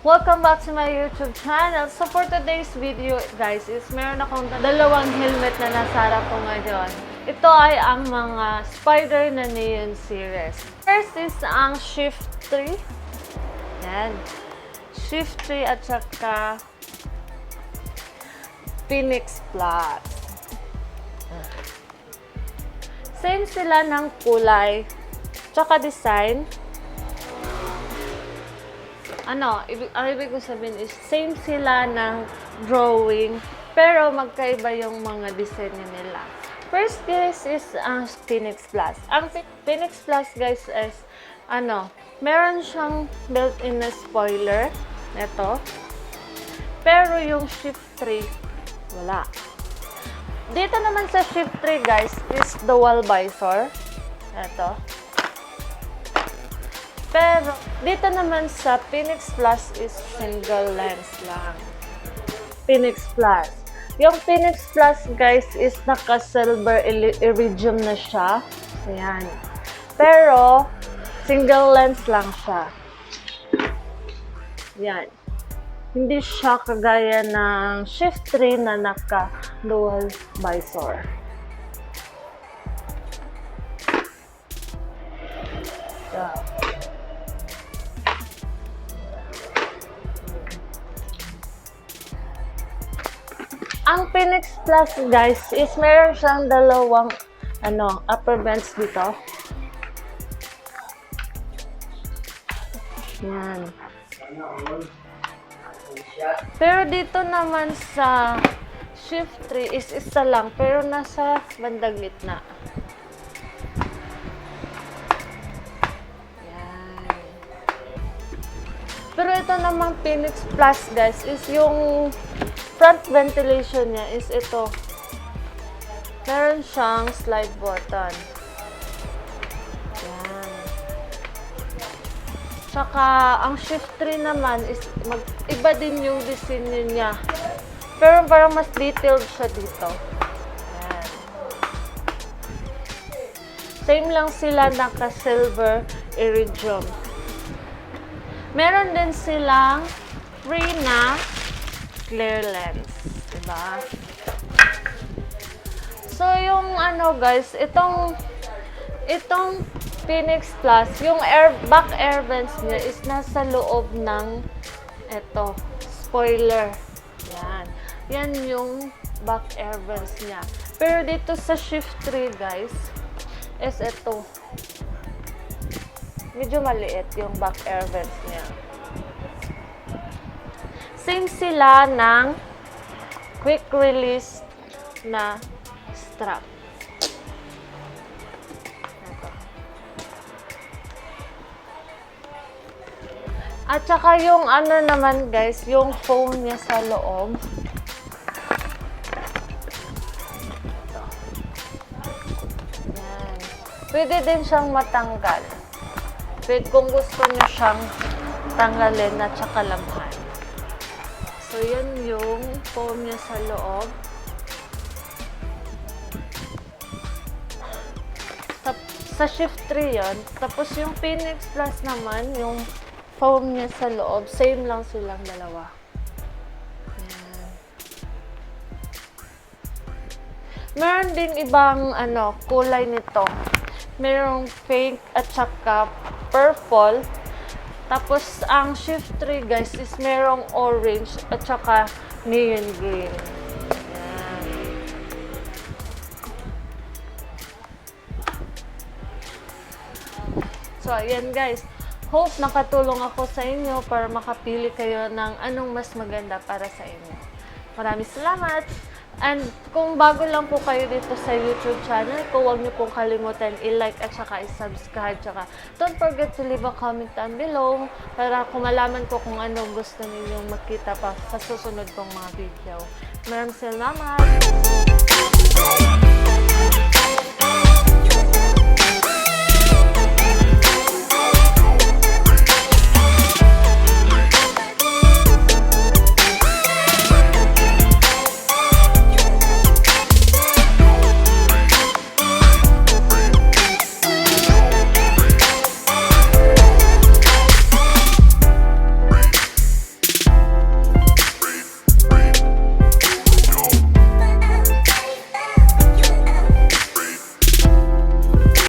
Welcome back to my YouTube channel. So for today's video guys is meron akong dalawang helmet na nasa harap ko ngayon. Ito ay ang mga Spyder na Neon series. First is ang Shift 3. Yan. Shift 3 at saka Phoenix Plus. Same sila ng kulay tsaka design. Ang ibig ko sabihin is same sila ng drawing pero magkaiba yung mga design nila. First guys is ang Phoenix Plus. Ang Phoenix Plus guys is meron siyang built-in na spoiler. Ito. Pero yung Shift 3 wala. Dito naman sa Shift 3 guys is dual visor. Ito. Pero, dito naman sa Phoenix Plus is single lens lang. Phoenix Plus. Yung Phoenix Plus, guys, is naka-silver iridium na siya. Ayan. Pero, single lens lang siya. Ayan. Hindi siya kagaya ng Shift 3 na naka-dual visor. So, ang Phoenix Plus guys is meron siyang dalawang upper vents dito. Yan. Pero dito naman sa Shift 3 is isa lang pero nasa bandang gitna. Yan. Pero ito namang Phoenix Plus guys is yung front ventilation niya is ito. Meron siyang slide button. Yan. Tsaka, ang Shift 3 naman is iba din yung design niya. Pero parang mas detailed siya dito. Yan. Same lang sila naka-silver iridium. Meron din silang free na clear lens, diba? So, yung guys, itong Phoenix Plus, yung back air vents niya is nasa loob ng spoiler. Yan. Yan yung back air vents niya. Pero dito sa Shift 3, guys, is ito. Medyo maliit yung back air vents niya. Same sila ng quick release na strap. Ito. At saka yung naman guys, yung foam niya sa loob. Ito. Yan. Pwede din siyang matanggal. Pwede kung gusto niyo siyang tanggalin at saka labhan. So, yan yung foam niya sa loob. Sa Shift 3 yan. Tapos yung Phoenix Plus naman, yung foam niya sa loob, same lang silang dalawa. Yan. Meron ding ibang kulay nito. Merong pink at saka purple. Tapos, ang Shift 3, guys, is merong orange at saka neon green. Ayan. So, ayan, guys. Hope nakatulong ako sa inyo para makapili kayo ng anong mas maganda para sa inyo. Maraming salamat! And kung bago lang po kayo dito sa YouTube channel ko, huwag niyo pong kalimutan i-like at saka i-subscribe. Tsaka don't forget to leave a comment down below para kung malaman ko kung anong gusto ninyong makita pa sa susunod kong mga video. Maraming salamat!